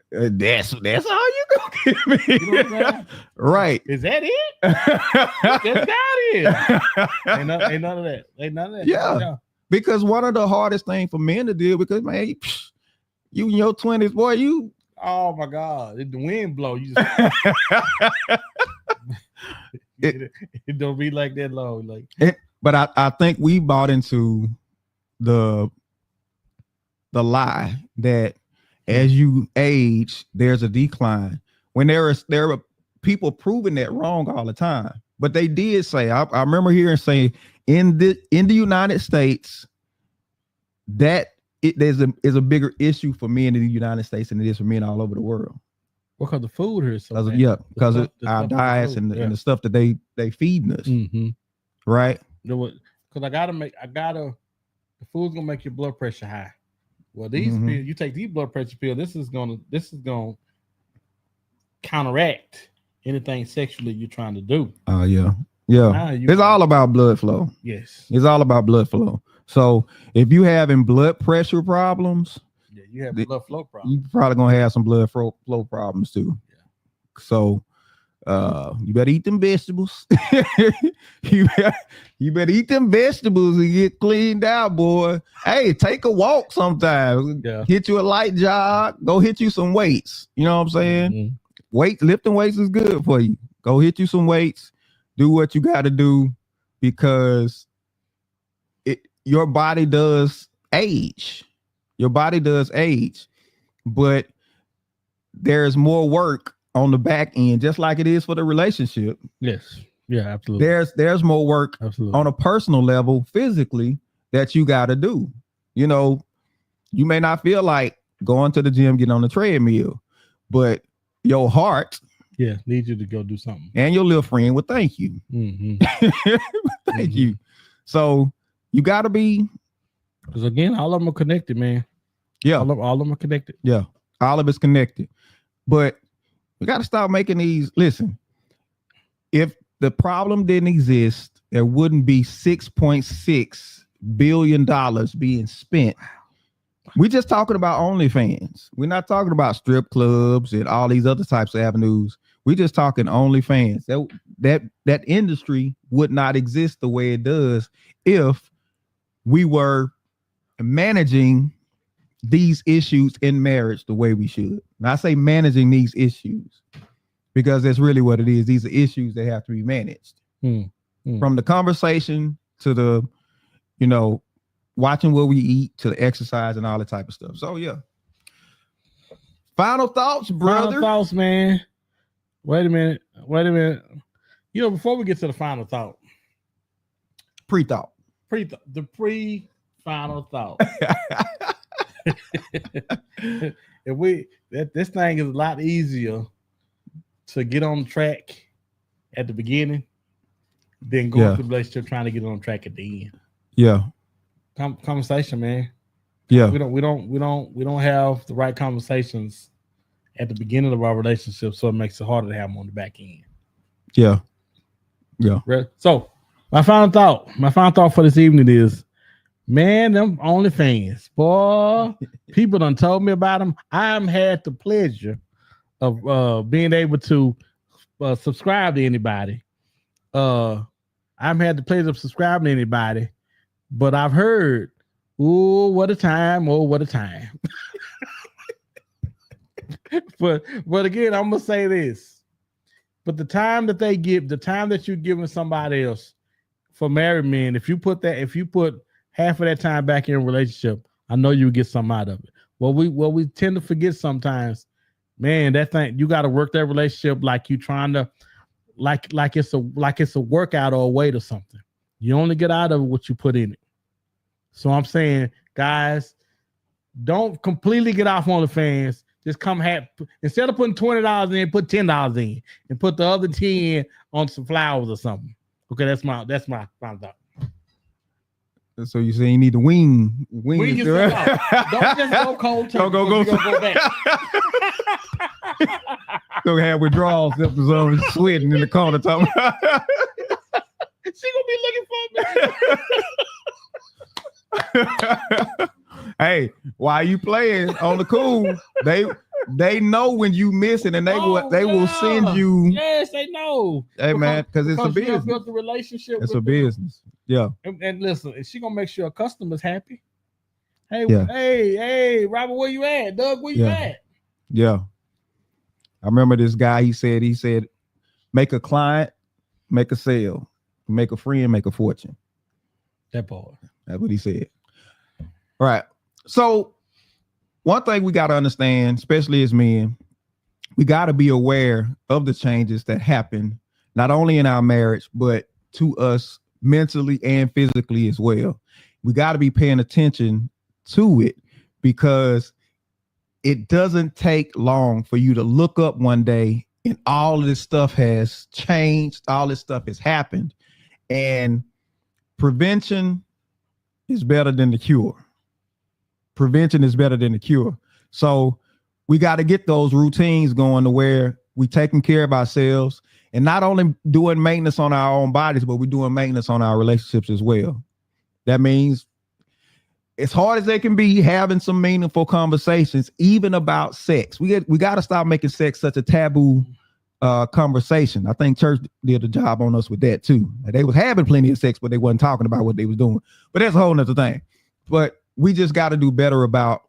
that's all you gonna give me. You know right? Is that it? That's got it. Ain't none of that. Yeah. Because one of the hardest things for men to deal, because man, you in your 20s, boy, you. Oh my God! If the wind blow, you just it don't be like that long. But I think we bought into the lie that as you age, there's a decline. When there are people proving that wrong all the time. But they did say, I remember hearing say in the United States that is a bigger issue for men in the United States than it is for men all over the world. Because the food here is so bad. Yeah, because of our diets and the stuff that they feeding us. Mm-hmm. Right? Because the food's gonna make your blood pressure high. Well, these pills, you take these blood pressure pills, this is gonna counteract anything sexually you're trying to do. Oh yeah. It's all about blood flow. Yes. It's all about blood flow. So if you having blood pressure problems, you have blood flow problems. You probably gonna have some blood flow problems too. Yeah. So you better eat them vegetables. you better eat them vegetables and get cleaned out, boy. Hey, take a walk sometime. Yeah. Hit you a light jog. Go hit you some weights. You know what I'm saying? Lifting weights is good for you. Go hit you some weights. Do what you got to do because your body does age. Your body does age, but there's more work on the back end, just like it is for the relationship. Yes. Yeah, absolutely. There's more work on a personal level, physically, that you got to do. You know, you may not feel like going to the gym, getting on the treadmill, but your heart needs you to go do something. And your little friend will thank you. Thank you. So you got to be. Because again, all of them are connected, man. Yeah. All of them are connected. Yeah. All of it's connected. But we got to stop making these. Listen, if the problem didn't exist, there wouldn't be $6.6 billion being spent. We're just talking about OnlyFans. We're not talking about strip clubs and all these other types of avenues. We're just talking OnlyFans. That industry would not exist the way it does if we were managing these issues in marriage the way we should. And I say managing these issues because that's really what it is. These are issues that have to be managed. From the conversation to the, watching what we eat to the exercise and all that type of stuff. So yeah. Final thoughts, brother. Final thoughts, man. Wait a minute. Before we get to the final thought. Pre-thought. The pre-final thought. This thing is a lot easier to get on track at the beginning than going through the relationship trying to get on track at the end. Yeah. Conversation, man. Yeah. We don't have the right conversations at the beginning of our relationship, so it makes it harder to have them on the back end. Yeah. Yeah. So my final thought for this evening is, man, them OnlyFans, boy, people done told me about them. I've had the pleasure of being able to subscribe to anybody. I've had the pleasure of subscribing to anybody, but I've heard, oh, what a time. But again, I'm gonna say this. But the time that you're giving somebody else for married men, if you put half of that time back in a relationship, I know you get something out of it. What we tend to forget sometimes, man, that thing, you got to work that relationship like you trying to, like it's a workout or a weight or something. You only get out of it what you put in it. So I'm saying, guys, don't completely get off OnlyFans. Just come instead of putting $20 in, put $10 in, and put the other 10 on some flowers or something. Okay, that's my final thought. So you say you need to wing yourself out. Don't just go cold turkey. Go back. Gonna have withdrawal symptoms of sweating in the corner talking. She gonna be looking for me. Hey, while you playing on the cool, they know when you missing, and they will send you. Yes, they know. Hey, man, because it's a business. Built the relationship. It's a business. Yeah. And listen, is she gonna make sure a customer's happy? Hey, Robert, where you at? Doug, where you at? Yeah. I remember this guy. He said, make a client, make a sale, make a friend, make a fortune. That part. That's what he said. All right. So one thing we got to understand, especially as men, we got to be aware of the changes that happen, not only in our marriage, but to us mentally and physically as well. We got to be paying attention to it, because it doesn't take long for you to look up one day and all of this stuff has changed. All this stuff has happened, and prevention is better than the cure. Prevention is better than the cure. So we got to get those routines going to where we taking care of ourselves, and not only doing maintenance on our own bodies, but we're doing maintenance on our relationships as well. That means, as hard as they can be, having some meaningful conversations, even about sex. We got to stop making sex such a taboo conversation. I think church did a job on us with that too. They was having plenty of sex, but they wasn't talking about what they was doing. But that's a whole nother thing. But we just got to do better about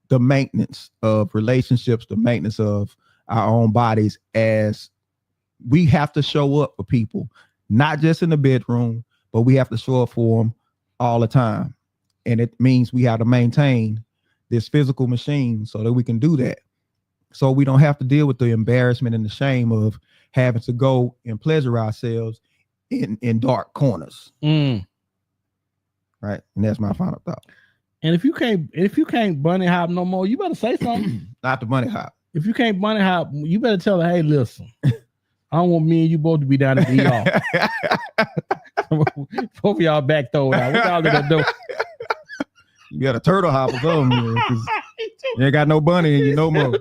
the maintenance of relationships, the maintenance of our own bodies, as we have to show up for people, not just in the bedroom, but we have to show up for them all the time. And it means we have to maintain this physical machine so that we can do that. So we don't have to deal with the embarrassment and the shame of having to go and pleasure ourselves in dark corners. Right. And that's my final thought. And if you can't bunny hop no more, you better say something. Not the bunny hop. If you can't bunny hop, you better tell her, hey, listen, I don't want me and you both to be down at the ER. Both of y'all back throwing out. What y'all gonna do? You got a turtle hop or something. You ain't got no bunny in you no more.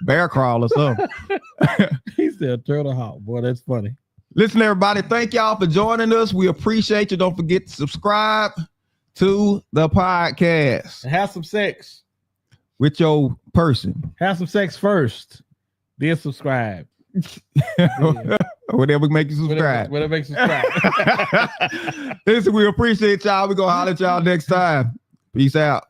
Bear crawl or something. He said turtle hop. Boy, that's funny. Listen, everybody, thank y'all for joining us. We appreciate you. Don't forget to subscribe to the podcast. And have some sex with your person. Have some sex first, then subscribe. Whatever make you subscribe. Whatever makes you subscribe. Listen, we appreciate y'all. We're gonna holler at y'all next time. Peace out.